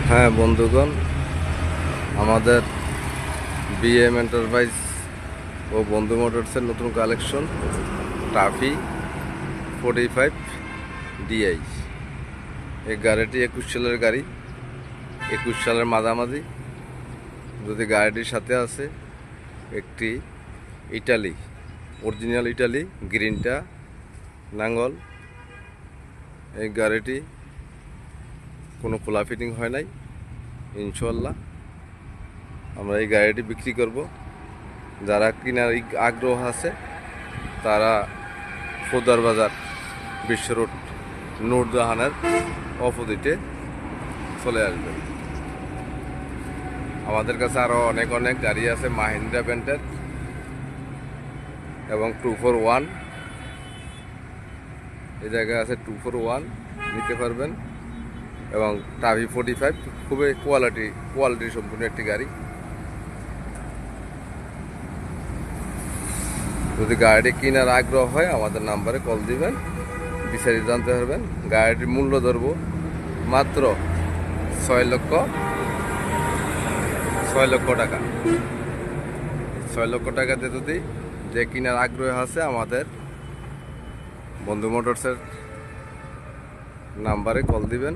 হ্যাঁ বন্ধুগণ, আমাদের বিএম এন্টারপ্রাইজ ও বন্ধু মোটরসের নতুন কালেকশন টাফি 45 ডিআই। এই গাড়িটি 21 সালের গাড়ি, 21 সালের মাঝামাঝি। যদি গাড়িটির সাথে আছে একটি ইটালি, অরিজিনাল ইটালি গ্রিনটা নাঙ্গল। এই গাড়িটি কোনো খোলা ফিটিং হয় নাই। ইনশাল্লাহ আমরা এই গাড়িটি বিক্রি করব। যারা কেনার আগ্রহ আছে তারা ফোদার বাজার বিশ্ব রোড নূরজাহানের অপোজিটে চলে আসবেন। আমাদের কাছে আরও অনেক অনেক গাড়ি আছে মাহিন্দ্রা ব্র্যান্ডের এবং 241। এই জায়গায় আছে 241 নিতে পারবেন। এবং টাভি 45 খুবই কোয়ালিটি সম্পূর্ণ একটি গাড়ি। যদি গাড়িটি কেনার আগ্রহ হয় আমাদের নাম্বারে কল দিবেন, বিস্তারিত জানতে পারবেন। গাড়িটির মূল্য ধরব মাত্র 6 লক্ষ টাকা। 6 লক্ষ টাকাতে যদি যে কেনার আগ্রহ আছে আমাদের বন্ধু মোটরসের নাম্বারে কল দিবেন।